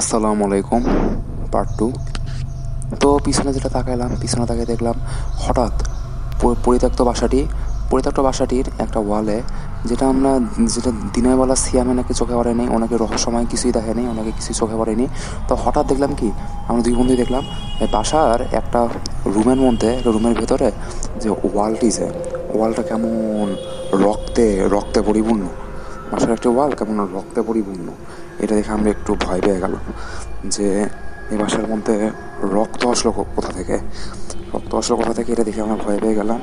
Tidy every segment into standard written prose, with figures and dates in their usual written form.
আসসালামু আলাইকুম। Part two. তো পিছনে যেটা তাকাইলাম, পিছনে তাকিয়ে দেখলাম হঠাৎ পরিত্যক্ত বাসাটির একটা ওয়ালে, যেটা দিনের বেলা সিয়ামে নাকি চোখে পড়েনি, ওনাকে রহস্যময় কিছুই দেখেনি, ওনাকে কিছুই চোখে পড়েনি। তো হঠাৎ দেখলাম কি, আমরা দুই বন্ধুই দেখলাম এই বাসার একটা রুমের ভেতরে যে ওয়ালটা কেমন রক্তে রক্তে পরিপূর্ণ। বাসার একটা ওয়াল কেমন রক্তে পরিপূর্ণ। এটা দেখে আমরা একটু ভয় পেয়ে গেলাম যে এই বাসার মধ্যে রক্ত আসলো কোথা থেকে এটা দেখে আমরা ভয় পেয়ে গেলাম।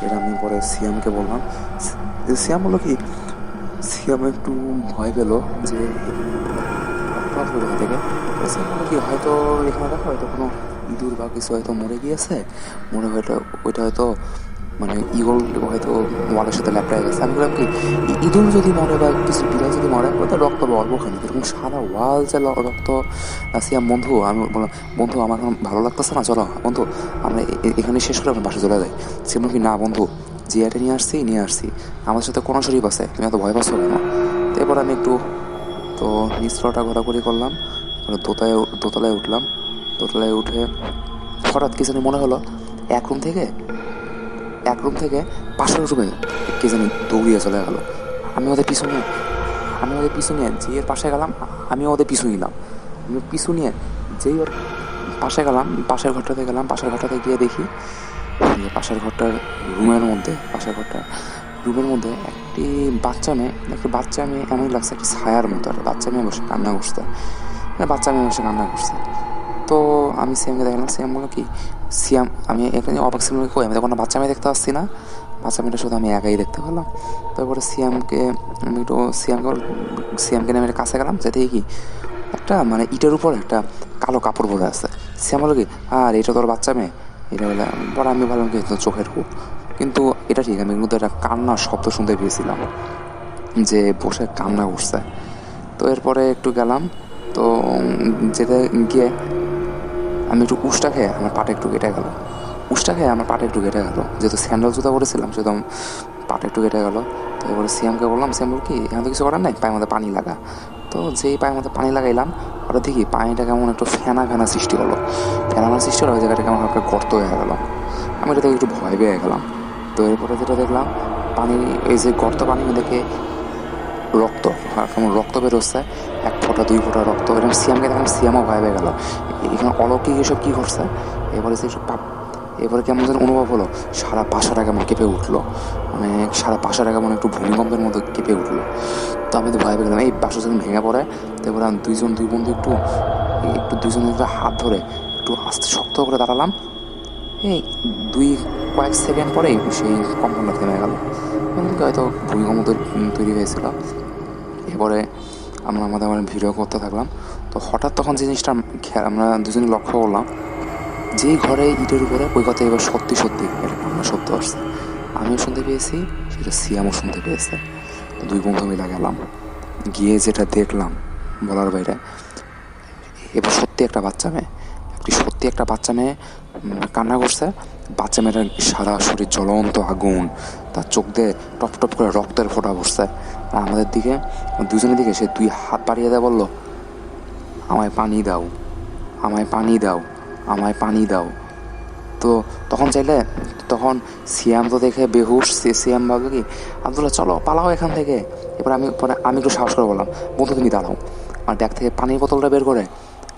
এটা আমি পরে সিয়ামকে বললাম। সিয়াম বললো কি, সিয়াম একটু ভয় পেল যে রক্ত আসলো কোথা থেকে। সিয়াম বললো কি, হয়তো এখানে দেখো হয়তো কোনো ইঁদুর বা কিছু হয়তো মরে গিয়েছে, মনে হয়তো ওইটা হয়তো ইগল হয়তো ওয়ালের সাথে ল্যাপটায় গেছে। আমি বললাম কি, ইঁদুর যদি মরে বা কিছু বিড়াল যদি মরে ওটা রক্ত অল্পখানি, এরকম সারা ওয়াল যে রক্ত। সিয়াম বন্ধু, আমি বললাম বন্ধু আমার এখন ভালো লাগতেছে না, চলো বন্ধু আমরা এখানে শেষ করে আমরা বাসা চলে যাই। সিয়াম কি, না বন্ধু, জিয়াটা নিয়ে আসছি, আমাদের সাথে কোনো শরীফ আছে, তুমি এত ভয় পাচ্ছ কেন? তো এরপর আমি একটু তো নিচতলাটা ঘোরাঘুরি করলাম, দোতলায় উঠলাম। দোতলায় উঠে হঠাৎ কি জানি মনে হলো এক রুম থেকে পাশের রুমে কে জানি দৌড়িয়ে চলে গেল। আমি ওদের পিছু নিয়ে আমি ওদের পিছু নিয়ে যেই পাশে গেলাম, আমি ওদের পিছু নিলাম। আমি পিছু নিয়ে যেই ওর পাশে গেলাম, পাশের ঘরটাতে গিয়ে দেখি যে পাশের ঘরটার রুমের মধ্যে একটি বাচ্চা মেয়ে এমন লাগছে, একটা ছায়ার মতো একটা বাচ্চা মেয়ে বসে কান্না করছে। তো আমি সিএমকে দেখালাম। সিএম বললো কি, আমি এখানে অবাক ছিলাম, কই আমি তো কোনো বাচ্চা মেয়ে দেখতে পাচ্ছি না, বাচ্চা মেয়েটা শুধু আমি একাই দেখতে পেলাম। তারপরে সিএমকে নেমে কাছে গেলাম, যেতে কি একটা ইটের উপর একটা কালো কাপড় পরে আছে। সিএম বললো কি, আর এটা তোর বাচ্চা মেয়ে? এটা বলে পরে আমি ভাবলাম কি তোর চোখের কূপ। কিন্তু এটা ঠিক, আমি কিন্তু একটা কান্নার শব্দ শুনতে পেয়েছিলাম যে বসে কান্না করছে। তো এরপরে একটু গেলাম। তো যেতে গিয়ে আমি একটু উষ্টা খেয়ে আমার পাটে একটু কেটে গেলো, যেহেতু স্যান্ডেল জুতা পরেছিলাম সেহেতু আমার পাটে একটু কেটে গেলো। তো এবারে সিএমকে বললাম, সিএম বল কি, এখানে তো কিছু করার নাই, পায়ের মধ্যে পানি লাগা। তো যেই পায়ের মধ্যে পানি লাগাইলাম, ওটা দেখি পানিটা কেমন একটু ফেনা সৃষ্টি হলো। ওই জায়গাটা কেমন হালকা গর্ত হয়ে গেল। আমি এটা থেকে একটু ভয় পেয়ে গেলাম। তো এরপরে যেটা দেখলাম, পানি, এই যে গর্ত পানির মধ্যে রক্ত, কেমন রক্ত বেরোচ্ছে, 1 ফোঁটা 2 ফোঁটা রক্ত। এরকম সিয়ামকে দেখলাম, সিয়ামও ভয় পেয়ে গেল, এখানে অলৌকিক এসব কী করছে। এবারে যে এবারে কেমন যেন অনুভব হলো, সারা বাসাটা কেমন কেঁপে উঠলো, সারা বাসাটা কেমন একটু ভূমিকম্পের মতো কেঁপে উঠলো। তো আমি তো ভয় পেয়ে গেলাম, এই বাসা যখন ভেঙে পড়ে। তো এবার আমি দুই বন্ধু একটু একটু দুইজনের হাত ধরে একটু আস্তে শক্ত করে দাঁড়ালাম। এই কয়েক সেকেন্ড পরেই সেই কম্পনটা থেমে গেল, হয়তো ভূমিকম্প তৈরি হয়েছিল। এরপরে আমরা আমাদের ভিডিও করতে থাকলাম। তো হঠাৎ তখন জিনিসটা আমরা দুজনে লক্ষ্য করলাম, যেই ঘরে ইটের উপরে ওই কথা এবার সত্যি এটা কান্নার শব্দ আসছে। আমিও শুনতে পেয়েছি, সেটা সিয়ামও শুনতে পেয়েছে। তো দুই বন্ধু মিলে গেলাম, গিয়ে যেটা দেখলাম বলার বাইরে। এবার সত্যি একটা বাচ্চা মেয়ে কান্না করছে। বাচ্চা মেয়েটার সারা শরীর জ্বলন্ত আগুন, তার চোখ দিয়ে টপ টপ করে রক্তের ফোঁটা পড়ছে। আর আমাদের দিকে, দুজনের দিকে সে 2 হাত বাড়িয়ে দেয়, বললো, আমায় পানি দাও, আমায় পানি দাও, আমায় পানি দাও। তো তখন সিয়াম তো দেখে বেহুশ। সিয়াম ভাবলো কি, আবদুল্লাহ চলো পালাও এখান থেকে। এবার আমি একটু সাহস করে বললাম, বন্ধু তুমি দাঁড়াও। আমার ব্যাগ থেকে পানির বোতলটা বের করে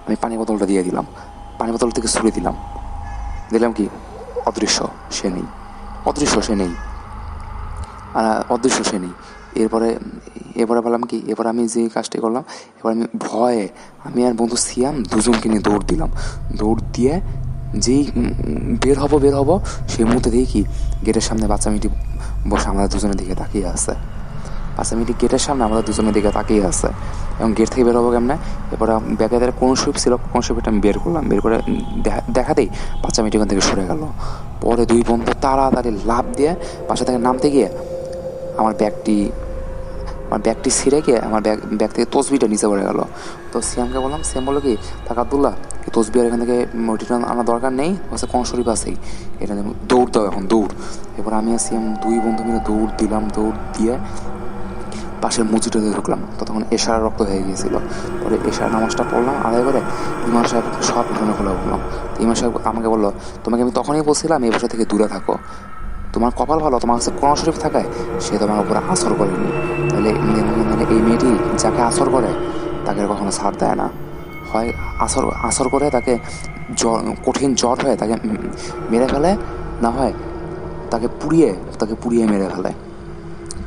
আমি পানির বোতলটা দিয়ে দিলাম, পানির বোতল থেকে ছুঁড়ে দিলাম কি, অদৃশ্য সে নেই, অদৃশ্য সে নেই, অদৃশ্য সে নেই। এরপরে বললাম কি, এবার আমি যে কাজটি করলাম, এবার আমি আর বন্ধু সিয়াম দুজনকে নিয়ে দৌড় দিয়ে যেই বের হব সেই মুহূর্তে দেখি কি, গেটের সামনে বাচ্চা মেয়েটি বসে আমাদের দুজনের দিকে তাকিয়ে আছে। বাচ্চা মেয়েটি গেটের সামনে আমাদের দুজনের দিকে তাকিয়ে আছে, এবং গেট থেকে বের হবো কেমনে। এরপরে ব্যাগে তাদের কোন সুইপ ছিল, কোন সুইপটা আমি বের করলাম, বের করে দেখাতেই বাচ্চা মেয়েটি ওখান থেকে সরে গেল। পরে দুই বন্ধু তাড়াতাড়ি লাফ দিয়ে বাসা থেকে নামতে গিয়ে আমার ব্যাগটি ছিঁড়ে গিয়ে আমার ব্যাগ থেকে তসবিটা নিচে পড়ে গেল। তো সিয়ামকে বললাম, সিয়াম বললো কি, থাক আবদুল্লাহ, এই তসবি আর এখান থেকে রিটার্ন আনার দরকার নেই, হচ্ছে কোন শরীফ আছেই, এটা দৌড় দাও এখন, দৌড়। এবার আমি আর সিয়াম দুই বন্ধু মিলে দৌড় দিয়ে পাশের মসজিদে ঢুকলাম, তো তখন এশার রক্ত হয়ে গিয়েছিল। পরে এশার নামাজটা পড়লাম আদায় করে ইমাম সাহেব সব ঘটনাগুলো বললাম। তো ইমাম সাহেব আমাকে বললো, তোমাকে আমি তখনই বলছিলাম এই বছর থেকে দূরে থাকো, তোমার কপাল ভালো তোমার কাছে কোরআন শরীফ থাকায় সে তোমার উপরে আসর করেনি, তাহলে এই মেয়েটি যাকে আসর করে তাকে কখনো ছাড় দেয় না, হয় আসর আসর করে তাকে জ্বর, কঠিন জ্বর হয়ে তাকে মেরে ফেলে, না হয় তাকে পুড়িয়ে মেরে ফেলে।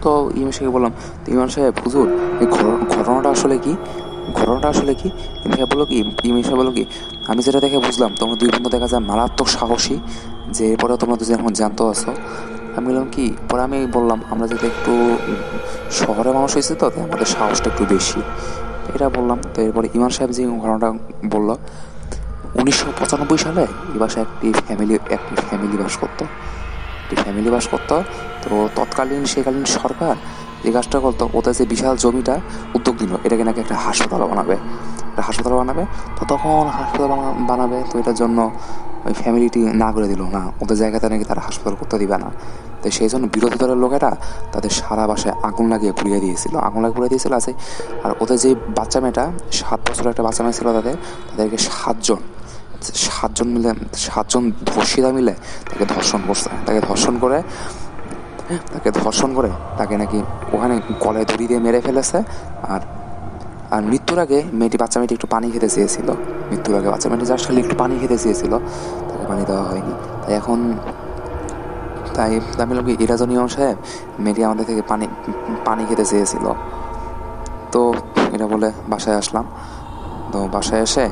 তো ইমাম সাহেবকে বললাম, তো ইমাম সাহেব হুজুর এই ঘটনাটা আসলে কি, ঘটনাটা আসলে কি? ইমাম সাহেব বললো কি, আমি যেটা দেখে বুঝলাম তোমরা দুই বন্ধু দেখা যায় মারাত্মক সাহসী, যে এরপরে তোমরা দুজন এখন জানতো আছো। আমি বললাম কি, পরে আমি বললাম আমরা যদি একটু শহরে মানুষ হয়েছে তো তাই আমাদের সাহসটা একটু বেশি, এটা বললাম। তো এরপরে ইমাম সাহেব যে ঘটনাটা বললো, 1995 সালে এই বাসায় একটি ফ্যামিলি বাস করতো, তো তৎকালীন সেকালীন সরকার যে কাজটা করতো, ওদের যে বিশাল জমিটা উদ্যোগ দিল এটাকে নাকি একটা হাসপাতাল বানাবে। তো তখন হাসপাতাল বানাবে, তো এটার জন্য ওই ফ্যামিলিটি না করে দিল, না ওদের জায়গাতে নাকি তারা হাসপাতাল করতে দিবে না। তো সেই জন্য বিরোধী দলের লোকেরা তাদের সারা বাসায় আগুন লাগিয়ে পুড়িয়ে দিয়েছিল আছে। আর ওদের যে বাচ্চা মেয়েটা 7 বছরের একটা বাচ্চা মেয়ে ছিল, তাদেরকে সাতজন ধর্ষিতা মিলে তাকে ধর্ষণ করছে, তাকে নাকি ওখানে গলায় দড়ি দিয়ে মেরে ফেলেছে। আর আর মৃত্যুর আগে বাচ্চা মেয়েটি একটু পানি খেতে চেয়েছিল, বাচ্চা মেয়েটি জাস্ট খালি একটু পানি খেতে চেয়েছিল, তাকে পানি দেওয়া হয়নি। তাই আমি লোক ইরাজনীয় সাহেব মেয়েটি আমাদের থেকে পানি খেতে চেয়েছিল। তো এটা বলে বাসায় আসলাম। তো বাসায় এসে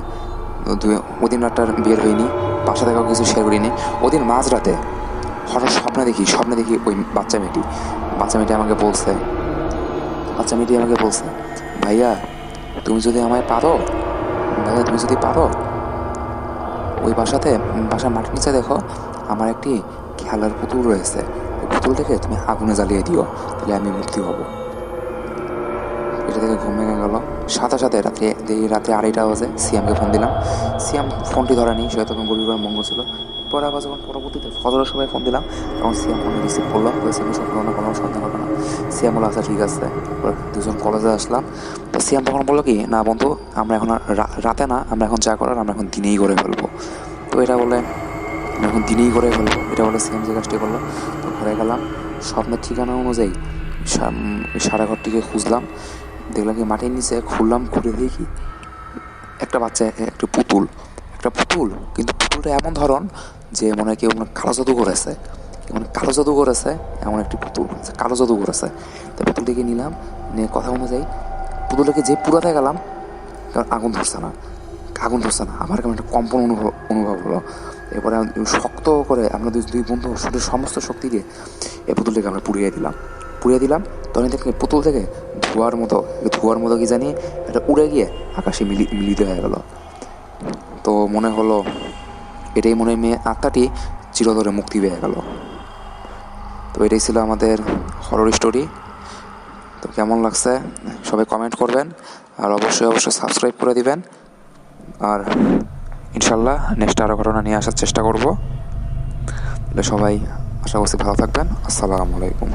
ওদিন রাতটা বের হইনি, বাসা থেকেও কিছু শেয়ার করিনি। ওদিন মাঝরাতে হঠাৎ স্বপ্নে দেখি ওই বাচ্চা মেয়েটি আমাকে বলছে, ভাইয়া তুমি যদি পারো ওই বাসার মাটির নিচে দেখো আমার একটি খেলার পুতুল রয়েছে, ওই পুতুলটাকে তুমি আগুনে জ্বালিয়ে দিও, তাহলে আমি মুক্তি হব। এটা থেকে ঘুম ভেঙে গেল। সাথে রাতে 2:30 বাজে সিয়ামকে ফোন দিলাম, সিয়াম ফোনটি ধরেনি, সে তখন গভীর মঙ্গল ছিল। পরে আবার যখন পরবর্তীতে ফজরের সময় ফোন দিলাম তখন সিয়াম ফোনে রিসিভ করলো, সিয়ামের সব কোনো সন্দেহ হবে না। সিয়াম বললো আচ্ছা ঠিক আছে। দুজন কলেজে আসলাম, তো সিয়াম তখন বললো কি, না বন্ধু আমরা এখন রাতে না, আমরা এখন যা করার আমরা এখন দিনেই করে ফেলবো। তো এটা বলে সিয়াম যে কাজটি করলো। তো ঘরে গেলাম, স্বপ্নের ঠিকানা অনুযায়ী সারা ঘরটিকে খুঁজলাম, দেখলাম কি মাটির নিচে খুলে দেখি একটা বাচ্চা, একটা পুতুল, কিন্তু পুতুলটা এমন ধরন যে মনে হয় কেউ কালো জাদু করেছে, এমন একটি পুতুল কালো জাদু করেছে। তো পুতুলটিকে নিলাম, নিয়ে কথা অনুযায়ী পুতুলটাকে যে পুরাতে গেলাম, কারণ আগুন ধরছে না, আমার কেমন একটা কম্পন অনুভব হলো। এরপরে শক্ত করে আমরা দুই বন্ধু সমস্ত শক্তি দিয়ে এই পুতুলটাকে আমরা পুড়িয়ে দিলাম। তখন দেখি পুতুল থেকে ধোঁয়ার মতো কি জানি এটা উড়ে গিয়ে আকাশে মিলিত হয়ে গেল। তো মনে হলো এটাই মনে হয় মেয়ে আত্মাটি চিরতরে মুক্তি পেয়ে গেল। তো এটাই ছিল আমাদের হরর স্টোরি। তো কেমন লাগছে সবাই কমেন্ট করবেন, আর অবশ্যই সাবস্ক্রাইব করে দিবেন। আর ইনশাল্লাহ নেক্সট আরও ঘটনা নিয়ে আসার চেষ্টা করব। সবাই আশা করছি ভালো থাকবেন। আসসালামু আলাইকুম।